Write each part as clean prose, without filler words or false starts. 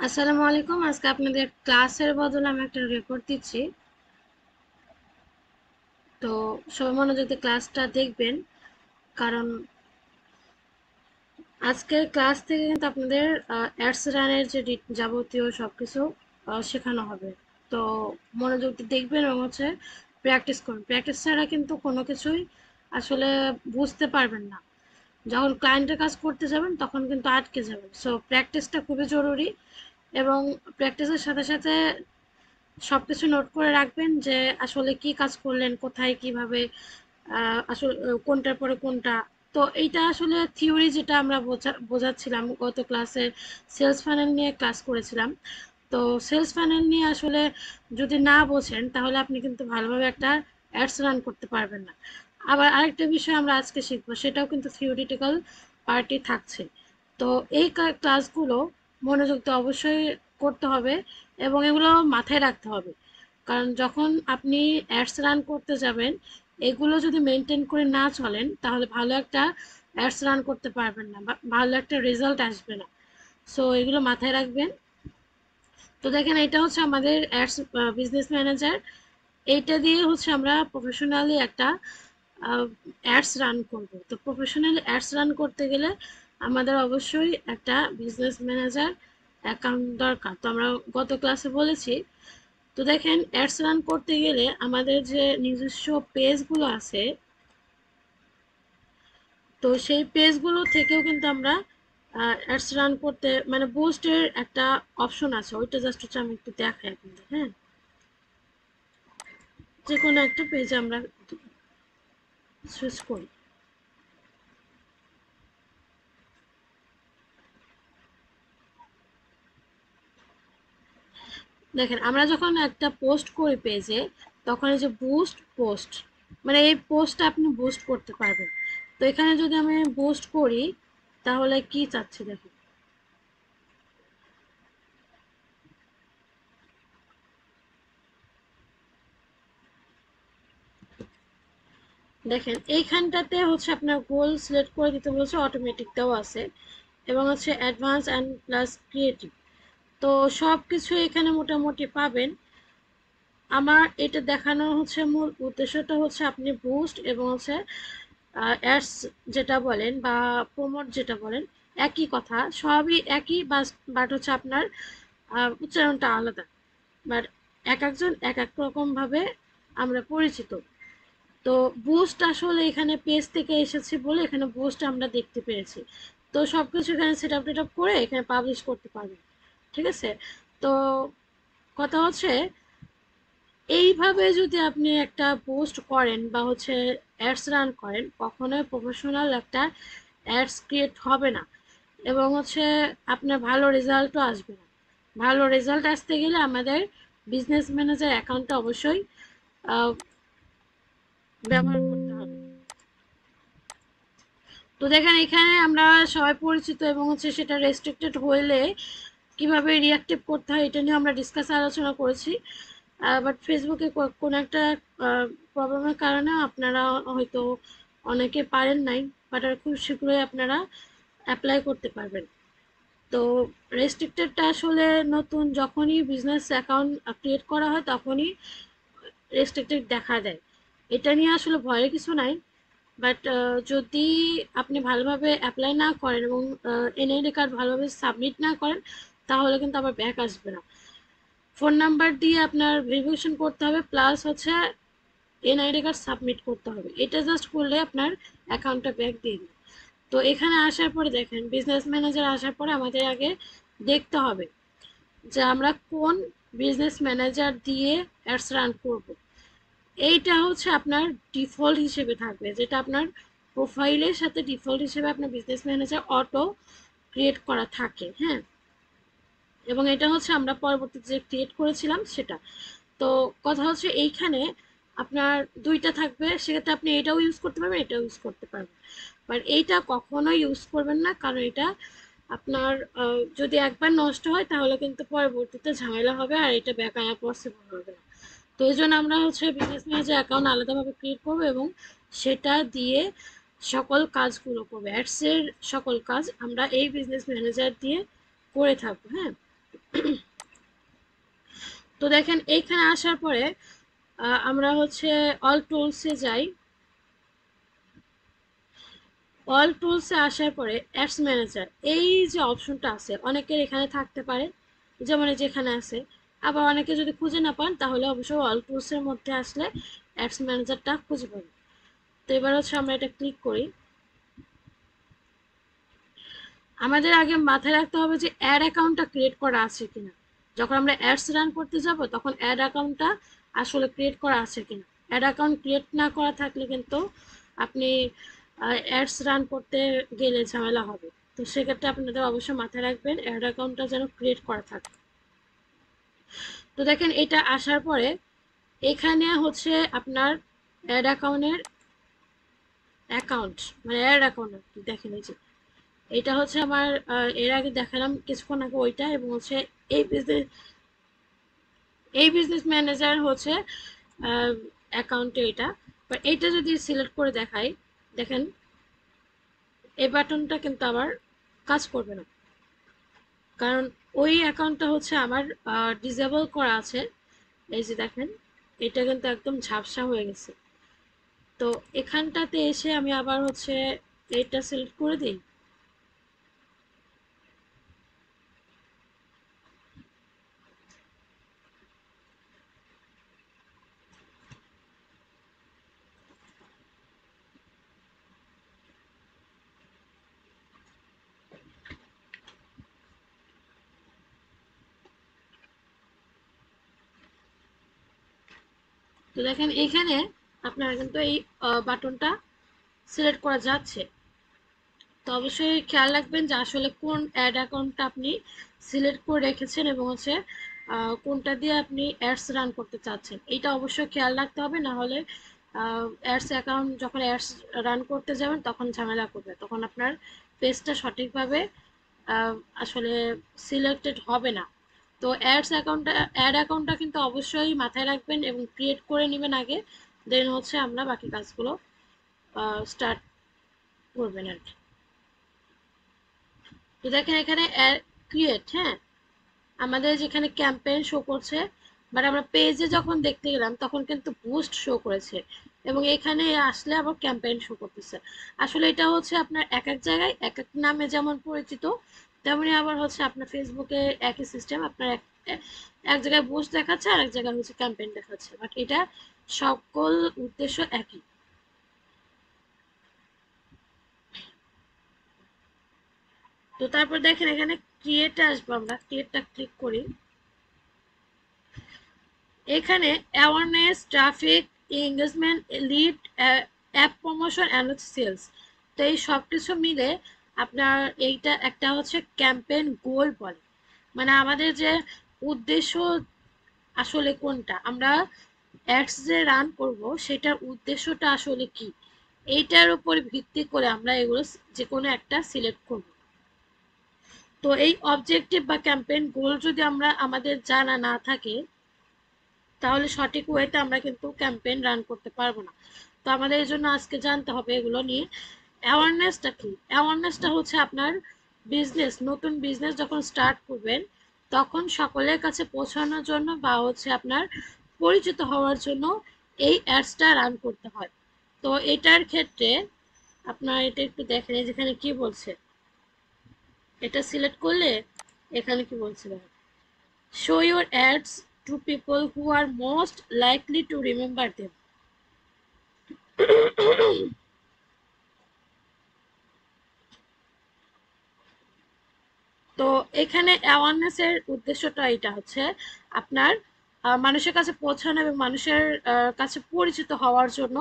আসসালামু আলাইকুম। আজকে আপনাদের ক্লাসের বদলে আমি একটা রেকর্ড দিচ্ছি। তো সবাই মনোযোগ দিয়ে ক্লাসটা দেখবেন, কারণ আজকের ক্লাস থেকে কিন্তু আপনাদের অ্যাডস রানের যে যাবতীয় সবকিছু শেখানো হবে। তো মনোযোগ দিয়ে দেখবেন এবং প্র্যাকটিস করুন। প্র্যাকটিস ছাড়া কিন্তু কোনো কিছুই আসলে বুঝতে পারবেন না। যখন ক্লায়েন্টের কাজ করতে যাবেন তখন কিন্তু আটকে যাবেন। সো প্র্যাকটিসটা খুবই জরুরি, এবং প্র্যাকটিসের সাথে সাথে সবকিছু নোট করে রাখবেন যে আসলে কি কাজ করলেন, কোথায় কিভাবে, আসলে কোনটার পরে কোনটা। তো এইটা আসলে থিওরি, যেটা আমরা বোঝাচ্ছিলাম গত ক্লাসে, সেলস ফানেল নিয়ে ক্লাস করেছিলাম। তো সেলস ফানেল নিয়ে আসলে যদি না বোঝেন তাহলে আপনি কিন্তু ভালোভাবে একটা অ্যাডস রান করতে পারবেন না। আবার আরেকটা বিষয় আমরা আজকে শিখবো, সেটাও কিন্তু থিওরিটিক্যাল পার্টি থাকছে। তো এই ক্লাসগুলো মনোযোগ দিয়ে অবশ্যই করতে হবে এবং এগুলো মাথায় রাখতে হবে, কারণ যখন আপনি অ্যাডস রান করতে যাবেন, এগুলো যদি মেনটেন করে না চলেন তাহলে ভালো একটা অ্যাডস রান করতে পারবেন না বা ভালো একটা রেজাল্ট আসবে না। সো এগুলো মাথায় রাখবেন। তো দেখেন, এটা হচ্ছে আমাদের অ্যাডস বিজনেস ম্যানেজার। এইটা দিয়ে আমরা প্রফেশনালি একটা অ্যাডস রান করব। তো প্রফেশনালি অ্যাডস রান করতে গেলে আমাদের অবশ্যই একটা বিজনেস ম্যানেজার অ্যাকাউন্ট দরকার। তো আমরা গত ক্লাসে বলেছি। তো দেখেন, অ্যাডস রান করতে গেলে আমাদের যে নিজস্ব পেজগুলো আছে, তো সেই পেজগুলো থেকেও কিন্তু আমরা অ্যাডস রান করতে, মানে বুস্টের একটা অপশন আছে, ওইটা জাস্ট আমি একটু দেখাই আপনাদের। হ্যাঁ, যে কোনো একটা পেজে আমরা সুইচ করি। দেখেন, আমরা যখন একটা পোস্ট করি পেজে, তখন এই যে বুস্ট পোস্ট, মানে এই পোস্টটা আপনি বুস্ট করতে পারবেন। তো এখানে যদি আমি বুস্ট করি তাহলে কি চাচ্ছি দেখেন। দেখেন, এইখানটাতে আপনার গোল সিলেক্ট করে দিতে বলছে, অটোমেটিকটাও আছে, এবং অ্যাডভান্স অ্যান্ড প্লাস ক্রিয়েটিভ। তো সব কিছু এখানে মোটামুটি পাবেন। আমার এটা দেখানোর মূল উদ্দেশ্যটা আপনি বুস্ট এবং অ্যাডস যেটা বলেন বা প্রমোট যেটা বলেন, একই কথা, সবই একই, বাট আপনার উচ্চারণটা আলাদা। বাট এক একজন এক এক রকম ভাবে আমরা পরিচিত। তো বুস্ট আসলে এখানে পেজ থেকে এসেছে বলে এখানে বুস্ট আমরা দেখতে পেরেছি। তো সবকিছু এখানে সেট আপ টেট আপ করে এখানে পাবলিশ করতে পারবেন। ঠিক আছে। তো কথা এইভাবে যদি আপনি একটা পোস্ট করেন বা অ্যাডস রান করেন, কখনোই প্রফেশনাল একটা অ্যাডস ক্রিয়েট হবে না, এবং আপনার ভালো রেজাল্টও আসবে না। ভালো রেজাল্ট আসতে গেলে আমাদের বিজনেস ম্যানেজার অ্যাকাউন্টটা অবশ্যই ব্যবহার করতে হবে। তো দেখেন, এখানে আমরা সবাই পরিচিত, এবং সেটা রেস্ট্রিক্টেড হইলে কিভাবে রিঅ্যাক্টিভ করতে হয় এটা নিয়ে আমরা আলোচনা করেছি। বাট ফেসবুকে কোনো একটা প্রবলেমের কারণে আপনারা হয়তো অনেকে পারেন নাই, বাট আর খুব শীঘ্রই আপনারা অ্যাপ্লাই করতে পারবেন। তো রেস্ট্রিক্টেডটা আসলে নতুন যখনই বিজনেস অ্যাকাউন্ট ক্রিয়েট করা হয় তখনই রেস্ট্রিক্টেড দেখা দেয়। এটা নিয়ে আসলে ভয়ের কিছু নাই। বাট যদি আপনি ভালোভাবে অ্যাপ্লাই না করেন এবং এনআইডি কার্ড ভালোভাবে সাবমিট না করেন, তাহলে কিন্তু আবার ব্যাক আসবে না। ফোন নাম্বার দিয়ে আপনার ভেরিফিকেশন করতে হবে, প্লাস এনআইডি কার্ড সাবমিট করতে হবে। এটা জাস্ট করলে আপনার অ্যাকাউন্টটা ব্যাক দিয়ে দিবে। তো এখানে আসার পরে দেখেন, বিজনেস ম্যানেজার আসার পরে আমাদের আগে দেখতে হবে যে আমরা কোন বিজনেস ম্যানেজার দিয়ে অ্যাডস রান করব। এইটা আপনার ডিফল্ট হিসেবে থাকবে, যেটা আপনার প্রোফাইলের সাথে ডিফল্ট হিসেবে আপনার বিজনেস ম্যানেজার অটো ক্রিয়েট করা থাকে। হ্যাঁ, এবং এটা আমরা পরবর্তীতে যে ক্রিয়েট করেছিলাম সেটা। তো কথা এইখানে আপনার দুইটা থাকবে, সেক্ষেত্রে আপনি এটাও ইউজ করতে পারবেন, এটাও ইউজ করতে পারবেন। বাট এইটা কখনো ইউজ করবেন না, কারণ এটা আপনার যদি একবার নষ্ট হয় তাহলে কিন্তু পরবর্তীতে ঝামেলা হবে, আর এটা ব্যাক আনা পসিবল হবে না। তো এই জন্য আমরা বিজনেস ম্যানেজার অ্যাকাউন্ট আলাদাভাবে ক্রিয়েট করবো, এবং সেটা দিয়ে সকল কাজগুলো করবো। অ্যাডসের সকল কাজ আমরা এই বিজনেস ম্যানেজার দিয়ে করে থাকবো। হ্যাঁ, তো দেখেন এইখানে আসার পরে আমরা হচ্ছে অল টুলসে যাই। অল টুলসে আসার পরে অ্যাডস ম্যানেজার এই যে অপশনটা আছে অনেকের এখানে থাকতে পারে, যেমন যেখানে আছে। আবার অনেকে যদি খুঁজে না পান তাহলে অবশ্যই অল টুলসের মধ্যে আসলে অ্যাডস ম্যানেজারটা খুঁজে পাবেন। তো এবার হচ্ছে আমরা এটা ক্লিক করি। আমাদের আগে মাথায় রাখতে হবে যে অ্যাড অ্যাকাউন্টটা ক্রিয়েট করা আছে কিনা। যখন আমরা অ্যাডস রান করতে যাব তখন অ্যাড অ্যাকাউন্টটা আসলে ক্রিয়েট করা আছে কিনা। অ্যাড অ্যাকাউন্ট ক্রিয়েট না করা থাকলে কিন্তু আপনি অ্যাডস রান করতে গেলে ঝামেলা হবে। তো সেক্ষেত্রে আপনাদের অবশ্যই মাথায় রাখবেন অ্যাড অ্যাকাউন্টটা যেন ক্রিয়েট করা থাকে। তো দেখেন এটা আসার পরে এখানে হচ্ছে আপনার অ্যাড অ্যাকাউন্টের অ্যাকাউন্ট মানে অ্যাড অ্যাকাউন্ট দেখেন এই যে এটা হচ্ছে আমার এর আগে দেখালাম কিছুক্ষণ আগে ওইটা, এবং হচ্ছে এই বিজনেস ম্যানেজার হচ্ছে অ্যাকাউন্টে এটা। বাট এইটা যদি সিলেক্ট করে দেখাই, দেখেন এই বাটনটা কিন্তু আবার কাজ করবে না, কারণ ওই অ্যাকাউন্টটা হচ্ছে আমার ডিসেবল করা আছে। এই যে দেখেন এটা কিন্তু একদম ঝাপসা হয়ে গেছে। তো এখানটাতে এসে আমি আবার হচ্ছে এটা সিলেক্ট করে দিই। তো দেখেন এখানে আপনারা কিন্তু এই বাটনটা সিলেক্ট করা যাচ্ছে। তো অবশ্যই খেয়াল রাখবেন যে আসলে কোন অ্যাড অ্যাকাউন্টটা আপনি সিলেক্ট করে রেখেছেন এবং হচ্ছে কোনটা দিয়ে আপনি অ্যাডস রান করতে চাচ্ছেন, এটা অবশ্যই খেয়াল রাখতে হবে। না হলে অ্যাডস অ্যাকাউন্ট যখন অ্যাডস রান করতে যাবেন তখন ঝামেলা করবে, তখন আপনার পেজটা সঠিকভাবে আসলে সিলেক্টেড হবে না। তো অ্যাড অ্যাকাউন্টটা কিন্তু অবশ্যই মাথায় রাখবেন এবং ক্রিয়েট করে নেবেন আগে, দেন হচ্ছে আমরা বাকি কাজগুলো স্টার্ট করবেন আর কি। তো দেখেন এখানে ক্রিয়েট, হ্যাঁ আমাদের যেখানে ক্যাম্পেইন শো করছে, বাট আমরা পেজে যখন দেখতে গেলাম তখন কিন্তু বুস্ট শো করেছে, এবং এখানে আসলে আবার ক্যাম্পেইন শো করতেছে। আসলে এটা হচ্ছে আপনার এক এক জায়গায় এক এক নামে যেমন পরিচিত, তেমনি আবার হচ্ছে আপনার ফেসবুকে একই সিস্টেম, আপনার এক জায়গায় বুস্ট দেখাচ্ছে আর এক জায়গায় হচ্ছে ক্যাম্পেইন দেখাচ্ছে, বাট এটা সকল উদ্দেশ্য একই। তো তারপর দেখেন এখানে ক্রিয়েটে আসবো, আমরা ক্রিয়েটটা ক্লিক করি। এখানে awareness, traffic, engagement, lead, app promotion and sales, তো এই সব কিছু মিলে আপনার এইটা একটা হচ্ছে ক্যাম্পেইন গোল বলে। মানে আমাদের যে উদ্দেশ্য আসলে কোনটা, আমরা অ্যাডস যে রান করব সেটার উদ্দেশ্যটা আসলে কি, এইটার উপর ভিত্তি করে আমরা এগুলো যে কোনো একটা সিলেক্ট করব। তো এই অবজেক্টিভ বা ক্যাম্পেইন গোল যদি আমরা আমাদের জানা না থাকে তাহলে সঠিক ওয়েতে আমরা কিন্তু ক্যাম্পেইন রান করতে পারবো না। তো আমাদের এই জন্য আজকে জানতে হবে এগুলো নিয়ে। অ্যাওয়ারনেসটা কি? অ্যাওয়ারনেসটা হচ্ছে আপনার নতুন বিজনেস যখন স্টার্ট করবেন তখন সকলের কাছে পৌঁছানোর জন্য বা হচ্ছে আপনার পরিচিত হওয়ার জন্য এই অ্যাডসটা রান করতে হয়। তো এটার ক্ষেত্রে আপনার এটা একটু দেখেন যেখানে কি বলছে, এটা সিলেক্ট করলে এখানে কি বলছে দেখেন, show your ads to people who are most likely to remember them. তো এখানে অ্যাওয়ারনেস এর উদ্দেশ্যটা এটা হচ্ছে আপনার মানুষের কাছে পৌঁছানো এবং মানুষের কাছে পরিচিত হওয়ার জন্য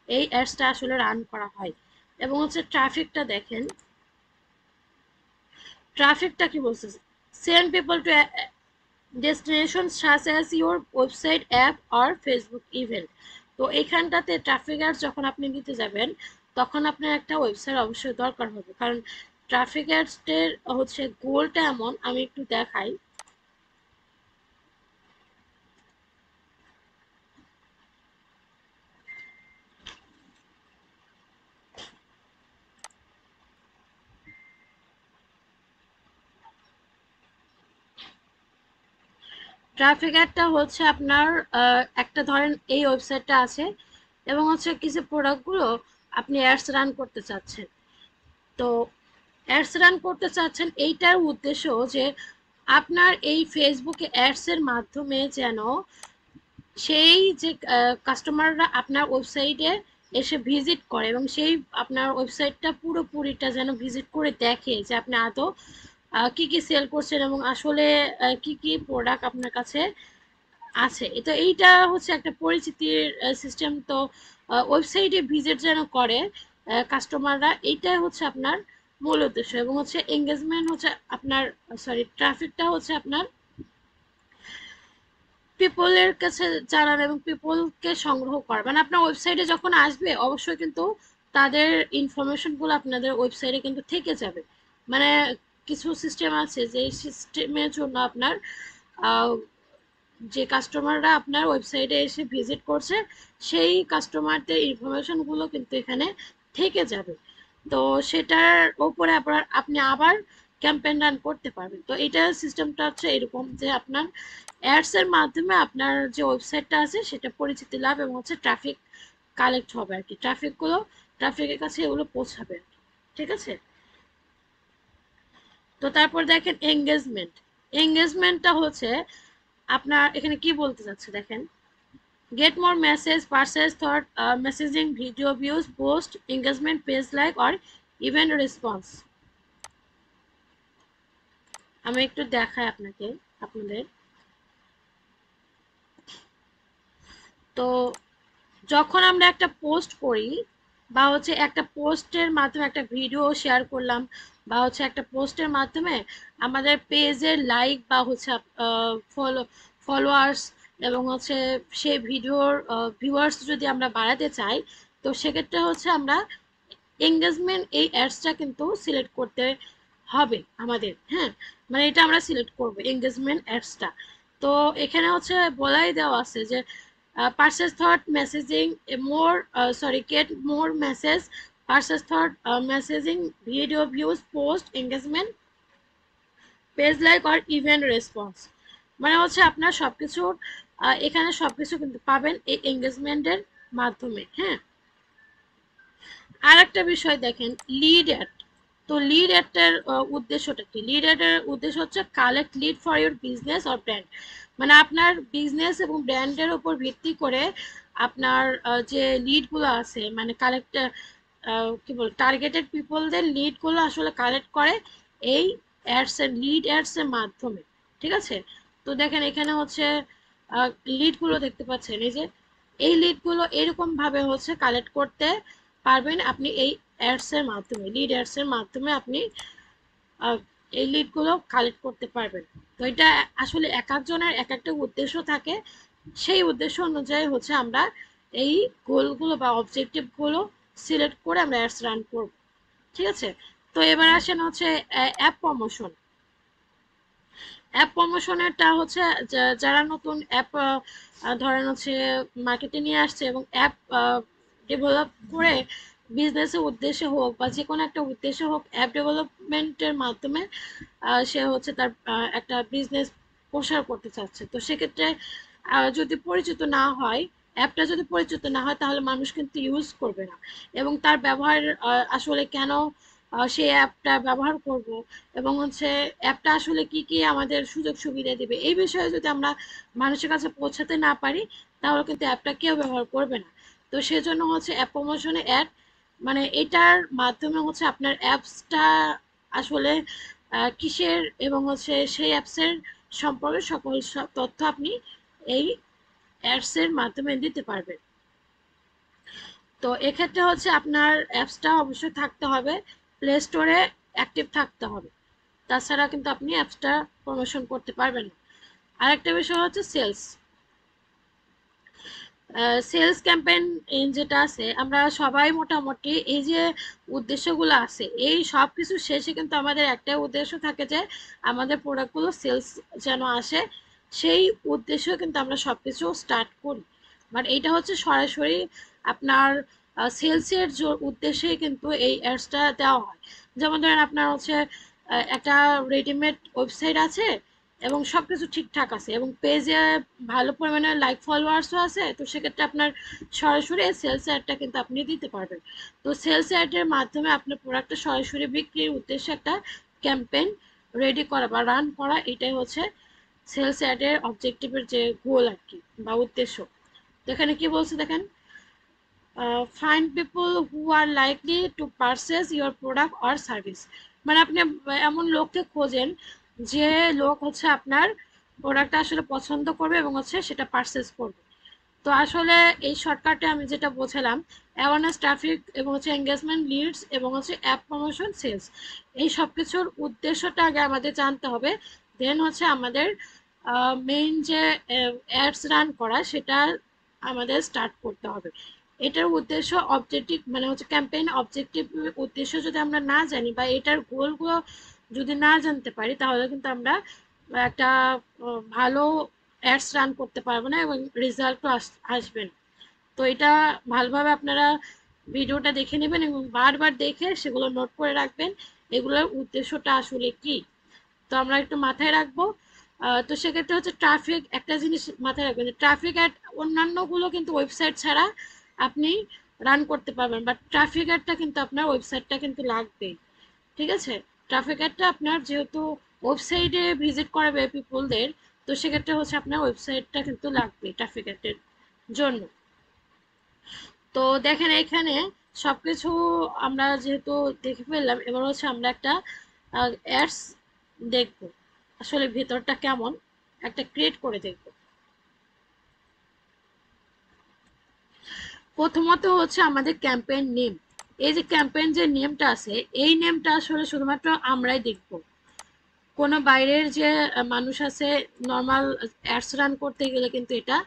এই অ্যাডসটা আসলে রান করা হয়। এবং হচ্ছে ট্রাফিকটা দেখেন, ট্রাফিকটা কি বলছে, send people to destinations such as your website, app or Facebook event. তো এখানটাতে ট্রাফিক অ্যাডস যখন আপনি দিতে যাবেন তখন আপনার একটা ওয়েবসাইট অবশ্যই দরকার হবে, কারণ ট্রাফিক অ্যাডসের হচ্ছে গোলটা এমন, আমি একটু দেখাই। ট্রাফিক অ্যাডটা হচ্ছে আপনার একটা ধরেন এই ওয়েবসাইটটা আছে এবং হচ্ছে কিছু প্রোডাক্টগুলো আপনি অ্যাডস রান করতে চাচ্ছেন। তো অ্যাডস রান করতে চাচ্ছেন, এইটার উদ্দেশ্য যে আপনার এই ফেসবুকে অ্যাডসের মাধ্যমে যেন সেই যে কাস্টমাররা আপনার ওয়েবসাইটে এসে ভিজিট করে এবং সেই আপনার ওয়েবসাইটটা পুরোপুরিটা যেন ভিজিট করে দেখে যে আপনি আদৌ কি কি সেল করছেন এবং আসলে কি কি প্রোডাক্ট আপনার কাছে আছে। তো এইটা হচ্ছে একটা পরিচিতির সিস্টেম। তো ওয়েবসাইটে ভিজিট যেন করে কাস্টমাররা, এইটাই হচ্ছে আপনার মূল উদ্দেশ্য। এবং হচ্ছে এঙ্গেজমেন্ট হচ্ছে আপনার, সরি, ট্রাফিকটা হচ্ছে আপনার পিপলের কাছে জানান এবং পিপলকে সংগ্রহ করা। মানে আপনার ওয়েবসাইটে যখন আসবে অবশ্যই কিন্তু তাদের ইনফরমেশনগুলো আপনাদের ওয়েবসাইটে কিন্তু থেকে যাবে। মানে কিছু সিস্টেম আছে যে সিস্টেমের জন্য আপনার যে কাস্টমাররা আপনার ওয়েবসাইটে এসে ভিজিট করছে সেই কাস্টমারদের ইনফরমেশনগুলো কিন্তু এখানে থেকে যাবে। তো সেটার উপরে আপনি আবার ক্যাম্পেইন রান করতে পারবেন। তো এইটার সিস্টেমটা হচ্ছে এরকম যে আপনার অ্যাডস এর মাধ্যমে আপনার যে ওয়েবসাইটটা আছে সেটা পরিচিতি লাভ এবং হচ্ছে ট্রাফিক কালেক্ট হবে আর কি, ট্রাফিকের কাছে এগুলো পৌঁছাবে। ঠিক আছে। তো তারপর দেখেন এঙ্গেজমেন্টটা হচ্ছে আপনার এখানে কি বলতে চাচ্ছে দেখেন, get more message purchase thought messaging video views post engagement page like or event response। আমি একটু দেখাই আপনাদের। তো যখন আমরা একটা পোস্ট করি বা হচ্ছে একটা পোস্টের মাধ্যমে একটা ভিডিও শেয়ার করলাম বা হচ্ছে একটা পোস্টের মাধ্যমে আমাদের পেজের লাইক বা হচ্ছে ফলোয়ার্স এবং হচ্ছে সেই ভিডিওর ভিউয়ার্স যদি আমরা বাড়াতে চাই, তো সেক্ষেত্রে হচ্ছে আমরা এঙ্গেজমেন্ট এই অ্যাডসটা কিন্তু সিলেক্ট করতে হবে আমাদের। হ্যাঁ, মানে এটা আমরা সিলেক্ট করব এঙ্গেজমেন্ট অ্যাডসটা। তো এখানে হচ্ছে বলাই দেওয়া আছে যে purchase thought messaging more get more message purchase thought messaging video views post engagement page like or event response। মানে হচ্ছে আপনার সবকিছু এখানে সবকিছু কিন্তু পাবেন এই এঙ্গেজমেন্টের মাধ্যমে। হ্যাঁ, আর একটা বিষয় দেখেন লিড অ্যাড। তো লিড অ্যাডটার উদ্দেশ্যটা কি? লিড অ্যাডের উদ্দেশ্য হচ্ছে collect lead for your business or brand. মানে আপনার বিজনেস এবং ব্র্যান্ডের উপর ভিত্তি করে আপনার যে লিডগুলো আছে, মানে কালেক্ট কি বল টার্গেটেড পিপলদের লিডগুলো আসলে কালেক্ট করে এই লিড অ্যাডস এর মাধ্যমে। ঠিক আছে। তো দেখেন এখানে হচ্ছে লিডগুলো দেখতে পাচ্ছেন, এই যে এই লিডগুলো এরকম ভাবে হচ্ছে কালেক্ট করতে পারবেন আপনি এই অ্যাডস এর মাধ্যমে, লিড অ্যাডস এর মাধ্যমে আপনি এই লিডগুলো কালেক্ট করতে পারবেন। তো এটা আসলে এক একজনের এক একটা উদ্দেশ্য থাকে, সেই উদ্দেশ্য অনুযায়ী হচ্ছে আমরা এই গোলগুলো বা অবজেক্টিভগুলো সিলেক্ট করে আমরা অ্যাডস রান করব। ঠিক আছে। তো এবার আসেন হচ্ছে অ্যাপ প্রমোশন। অ্যাপ প্রমোশনেরটা হচ্ছে যারা নতুন অ্যাপ ধরেন হচ্ছে মার্কেটে নিয়ে আসছে এবং অ্যাপ ডেভেলপ করে বিজনেসের উদ্দেশ্যে হোক বা যে কোনো একটা উদ্দেশ্যে হোক, অ্যাপ ডেভেলপমেন্টের মাধ্যমে সে হচ্ছে তার একটা বিজনেস প্রসার করতে চাচ্ছে। তো সেক্ষেত্রে যদি পরিচিত না হয়, অ্যাপটা যদি পরিচিত না হয় তাহলে মানুষ কিন্তু ইউজ করবে না এবং তার ব্যবহার আসলে কেন সেই অ্যাপটা ব্যবহার করব এবং হচ্ছে অ্যাপটা আসলে কি কি আমাদের সুযোগ সুবিধা দেবে, এই বিষয়ে যদি আমরা মানুষের কাছে পৌঁছাতে না পারি তাহলে কিন্তু অ্যাপটা কেউ ব্যবহার করবে না। তো সেজন্য হচ্ছে অ্যাপ প্রমোশনে অ্যাড, মানে এটার মাধ্যমে হচ্ছে আপনার অ্যাপসটা আসলে কিসের এবং হচ্ছে সেই অ্যাপসের সম্পর্কে সকল তথ্য আপনি এই অ্যাডসের মাধ্যমে দিতে পারবেন। তো এক্ষেত্রে হচ্ছে আপনার অ্যাপসটা অবশ্যই থাকতে হবে প্লে স্টোরে, অ্যাক্টিভ থাকতে হবে, তাছাড়া কিন্তু আপনি অ্যাপসটা প্রমোশন করতে পারবেন না। আরেকটা বিষয় হচ্ছে সেলস ক্যাম্পেইন যেটা আছে, আমরা সবাই মোটামুটি এই যে উদ্দেশ্যগুলো আছে এই সব কিছু শেষে কিন্তু আমাদের একটাই উদ্দেশ্য থাকে যে আমাদের প্রোডাক্টগুলো সেলস যেন আসে, সেই উদ্দেশ্য কিন্তু আমরা সবকিছু স্টার্ট করি। বাট এইটা হচ্ছে সরাসরি আপনার সেলসের উদ্দেশ্যেই কিন্তু এই অ্যাডসটা দেওয়া হয়। যেমন ধরেন আপনার হচ্ছে একটা রেডিমেড ওয়েবসাইট আছে এবং সবকিছু ঠিকঠাক আছে এবং পেজে ভালো পরিমাণে লাইক ফলোয়ার্সও আছে, তো সেক্ষেত্রে আপনার সরাসরি সেলস অ্যাডটা কিন্তু আপনি দিতে পারবেন। তো সেলস অ্যাডের মাধ্যমে আপনার প্রোডাক্টটা সরাসরি বিক্রির উদ্দেশ্যে একটা ক্যাম্পেইন রেডি করা বা রান করা, এটাই হচ্ছে সেলস অ্যাডের অবজেক্টিভের যে গোল আর কি বা উদ্দেশ্য। তো এখানে কি বলছে দেখেন, find people who are likely to purchase your product or service. মানে আপনি এমন লোককে খোঁজেন যে লোক হচ্ছে আপনার প্রোডাক্টটা আসলে পছন্দ করবে এবং হচ্ছে সেটা পারচেজ করবে। তো আসলে এই শর্টকাটে আমি যেটা বোঝালাম, অ্যাওয়ারনেস, ট্রাফিক এবং হচ্ছে এঙ্গেজমেন্ট, লিডস এবং হচ্ছে অ্যাপ প্রমোশন, সেলস, এই সব কিছুর উদ্দেশ্যটা আগে আমাদের জানতে হবে। দেন হচ্ছে আমাদের মেইন যে অ্যাডস রান করা সেটা আমাদের স্টার্ট করতে হবে। এটার উদ্দেশ্য অবজেক্টিভ মানে হচ্ছে ক্যাম্পেইন অবজেক্টিভ উদ্দেশ্য যদি আমরা না জানি বা এটার গোলগুলো যদি না জানতে পারি, তাহলে কিন্তু আমরা একটা ভালো অ্যাডস রান করতে পারবো না এবং রেজাল্টও আসবে না। তো এটা ভালোভাবে আপনারা ভিডিওটা দেখে নেবেন এবং বারবার দেখে সেগুলো নোট করে রাখবেন, এগুলোর উদ্দেশ্যটা আসলে কি। তো আমরা একটু মাথায় রাখবো। তো সেক্ষেত্রে হচ্ছে ট্রাফিক, একটা জিনিস মাথায় রাখবেন যে ট্রাফিক অ্যাড অন্যান্যগুলো কিন্তু ওয়েবসাইট ছাড়া আপনি রান করতে পারবেন, বাট ট্রাফিক অ্যাডটা কিন্তু আপনার ওয়েবসাইটটা কিন্তু লাগবেই। ঠিক আছে, ট্রাফিক অ্যাডটা আপনার যেহেতু ওয়েবসাইটে ভিজিট করাবে পিপলদের, তো সেক্ষেত্রে হচ্ছে আপনার ওয়েবসাইটটা কিন্তু লাগবে ট্রাফিক অ্যাডের জন্য। তো দেখেন এখানে সবকিছু আমরা যেহেতু দেখে ফেললাম, এবার হচ্ছে আমরা একটা অ্যাডস দেখব আসলে ভেতরটা কেমন, একটা ক্রিয়েট করে দেখব। প্রথমত হচ্ছে আমাদের ক্যাম্পেইন নেম। এই যে ক্যাম্পেইন যে নেমটা আছে, এই নেমটা আসলে শুধুমাত্র আমরাই দেখব, কোনো বাইরের যে মানুষ আছে নর্মাল অ্যাডস রান করতে গেলে কিন্তু এটা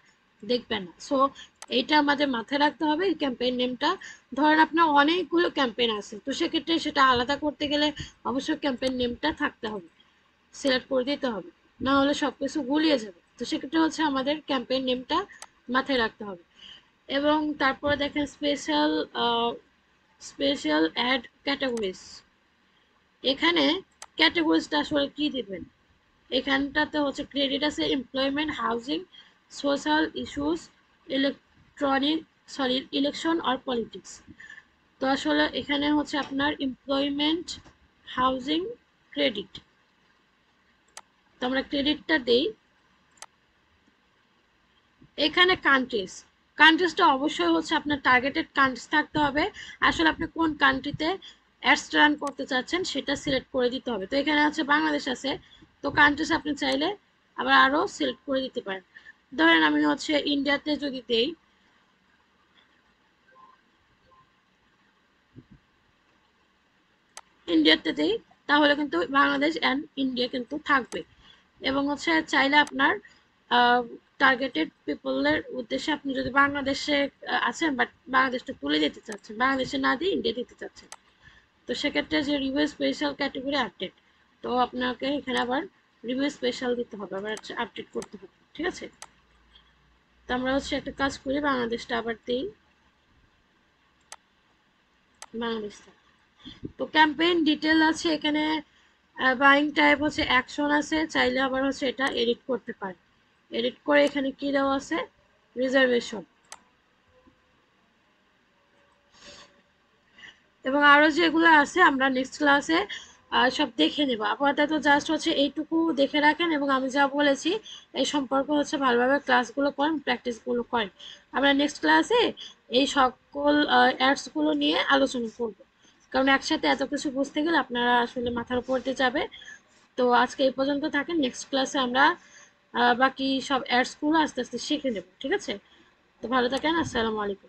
দেখবে না। সো এইটা আমাদের মাথায় রাখতে হবে, এই ক্যাম্পেইন নেমটা। ধরেন আপনার অনেকগুলো ক্যাম্পেইন আছে, তো সেক্ষেত্রে সেটা আলাদা করতে গেলে অবশ্যই ক্যাম্পেইন নেমটা থাকতে হবে, সিলেক্ট করে দিতে হবে, না হলে সব কিছু গুলিয়ে যাবে। তো সেক্ষেত্রে হচ্ছে আমাদের ক্যাম্পেইন নেমটা মাথায় রাখতে হবে। এবং তারপরে দেখেন স্পেশাল অ্যাড ক্যাটাগরিজ। এখানে ক্যাটাগরিজটা আসলে কি দিবেন, এখানটাতে হচ্ছে ক্রেডিট আছে employment, housing, social issues, electronic sorry election আর পলিটিক্স। তো আসলে এখানে হচ্ছে আপনার এমপ্লয়মেন্ট, হাউজিং, ক্রেডিট। তো আমরা ক্রেডিটটা দেই। এখানে কান্ট্রিজ, কান্ট্রিজটা অবশ্যই হচ্ছে আপনার টার্গেটেড কান্ট্রিজ থাকতে হবে। আসলে আপনি কোন কান্ট্রিতে অ্যাডস রান করতে চাচ্ছেন সেটা সিলেক্ট করে দিতে হবে। তো এখানে আছে বাংলাদেশ আছে, তো কান্ট্রিজ আপনি চাইলে আবার আরও সিলেক্ট করে দিতে পারেন। ধরেন আমি হচ্ছে ইন্ডিয়াতে যদি দেই, ইন্ডিয়াতে দেই, তাহলে কিন্তু বাংলাদেশ অ্যান্ড ইন্ডিয়া কিন্তু থাকবে। এবং হচ্ছে চাইলে আপনার টার্গেটেড পিপলের উদ্দেশ্যে আপনি যদি বাংলাদেশে আছেন বাট বাংলাদেশটা তুলে দিতে চাচ্ছেন, বাংলাদেশে না দিয়ে ইন্ডিয়া দিতে চাচ্ছেন, তো সেক্ষেত্রে যে রিভিউ স্পেশাল ক্যাটাগরি আপডেট, তো আপনাকে এখানে আবার রিভিউ স্পেশাল দিতে হবে, আবার আপডেট করতে হবে। ঠিক আছে, তো আমরা হচ্ছে একটা কাজ করি, বাংলাদেশটা আবার দিই, বাংলাদেশটা। তো ক্যাম্পেইন ডিটেল আছে এখানে, বাইং টাইপ হচ্ছে অ্যাকশন আছে, চাইলে আবার হচ্ছে এটা এডিট করতে পারে। এডিট করে এখানে কি দেওয়া আছে, রিজার্ভেশন এবং আরও যেগুলো আছে আমরা নেক্সট ক্লাসে সব দেখে নেব। আপাতত জাস্ট হচ্ছে এইটুকু দেখে রাখেন এবং আমি যা বলেছি এই সম্পর্কে হচ্ছে ভালোভাবে ক্লাসগুলো করেন, প্র্যাকটিসগুলো করেন। আমরা নেক্সট ক্লাসে এই সকল অ্যাডসগুলো নিয়ে আলোচনা করব, কারণ একসাথে এত কিছু বুঝতে গেলে আপনারা আসলে মাথার উপর দিয়ে যাবে। তো আজকে এই পর্যন্ত থাকেন, নেক্সট ক্লাসে আমরা বাকি সব অ্যাডসগুলো আস্তে আস্তে শিখে নেব। ঠিক আছে, তো ভালো থাকেন, আসসালামু আলাইকুম।